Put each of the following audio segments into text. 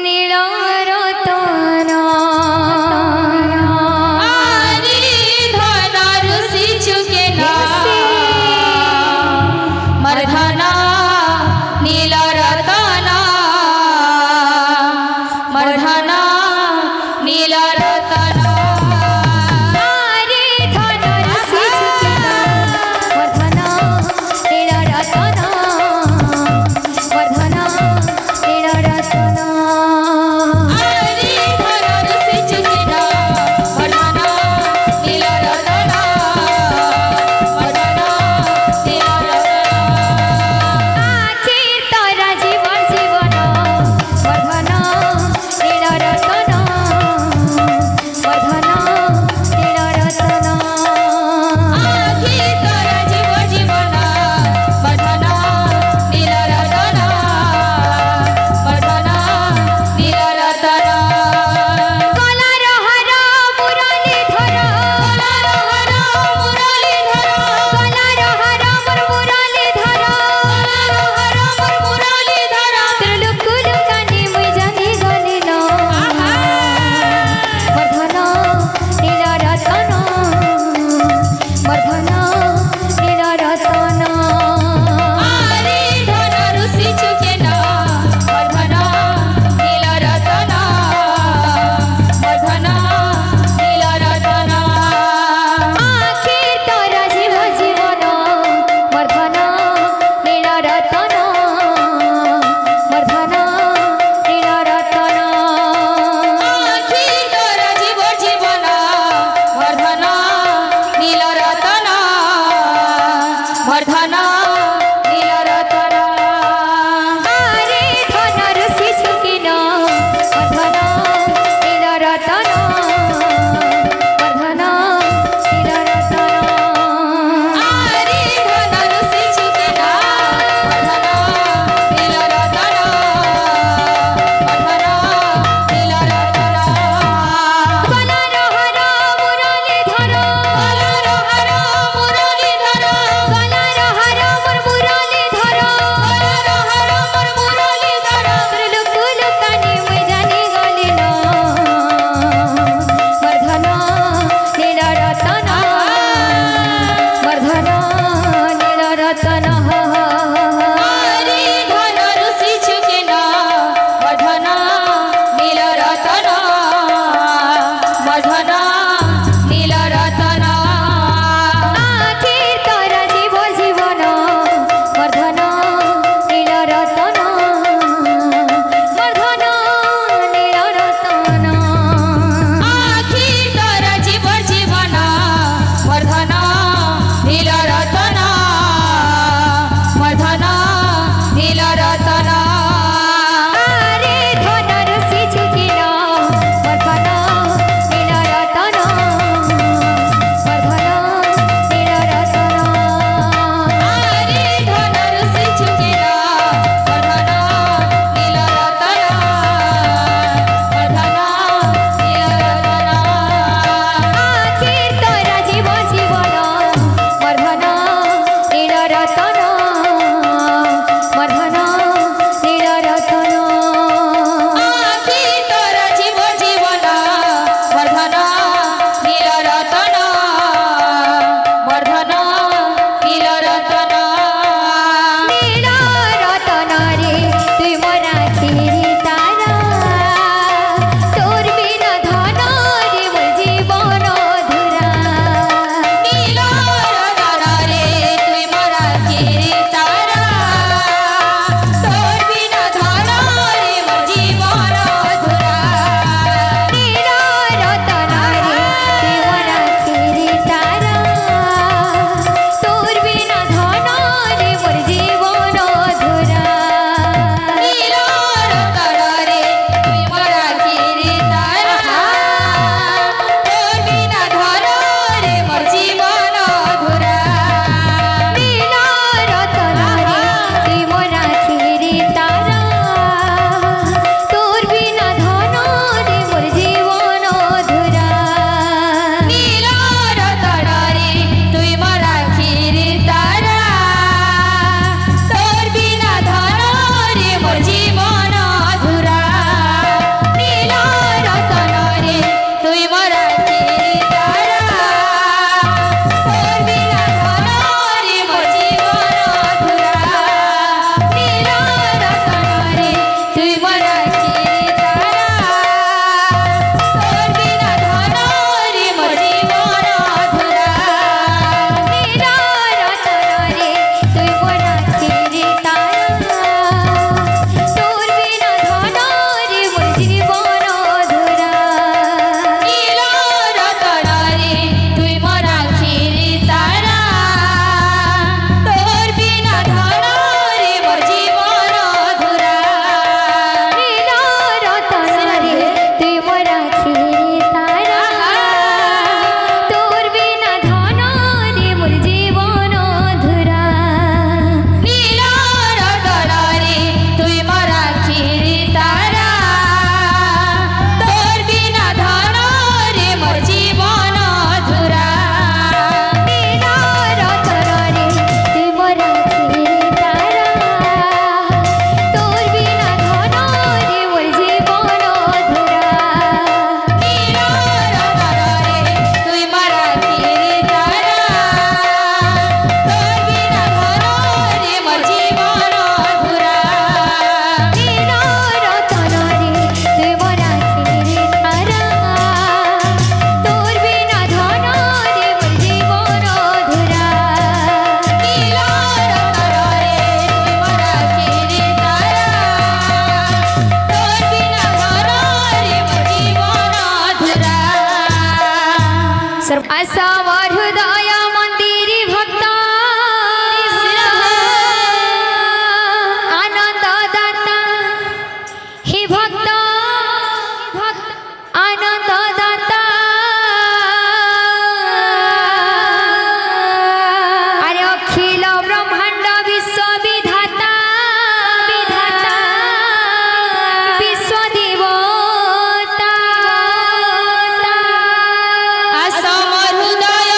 नील रतन आरी धन ऋषि चुके ना मर्धना नील रतन मर्धना नील रतन असवर हृदय मंदिर भक्त आनंद दाता हे भक्त आनंद दाता अरे अखिल ब्रह्मांड विश्व विधाता विधाता विश्व देवता असमर हृदय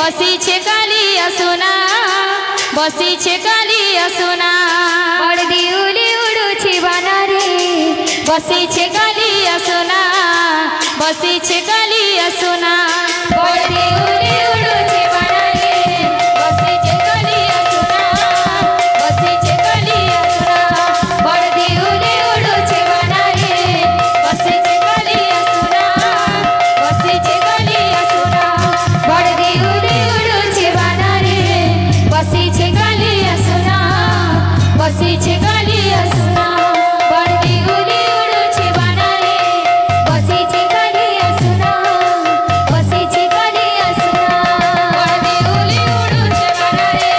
बसी छे कालिया सोना बसी छे कालिया सोना बड़दी उली उड़ू छी बना रे बसी छे कालिया सोना बसी छे कालिया सोना बड़दी उली उड़ू छी बना रे बसी छे कालिया सोना बसी छे कालिया सोना बड़दी उली उड़ू छी बना रे बसी छे कालिया सोना बसी छे कालिया सोना बड़दी उली उड़ू छी बना रे बसी छे कालिया सोना बसी छे कालिया सोना बड़दी उली उड़ू छी बना रे बसी छी कालिया सुना बसी छी कालिया सुना बड़दी उली उड़ू छे बना रे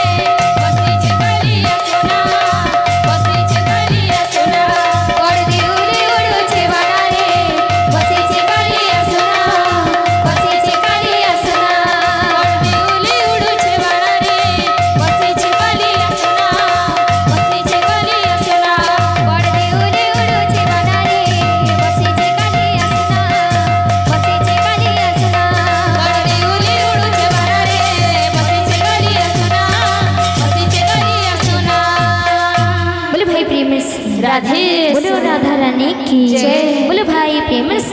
बसी छे कालिया सोना बसी छे कालिया सोना बड़दी उली उड़ू छी बना रे बसी छी कालिया सुना बसी छी कालिया सुना बड़दी उली उड़ू छे बना रे बसी छे कालिया सोना बसी छे कालिया सोना बड़दी उली उड़ू छी बना रे बसी छी कालिया सुना बसी छी कालिया सुना बड़दी उली उड़ू छे बना रे बसी छे कालिया सोना बसी छे कालिया सोना बोलो भाई प्रेम से राधे बोलो राधा रानी की जय। बोलो भाई प्रेम से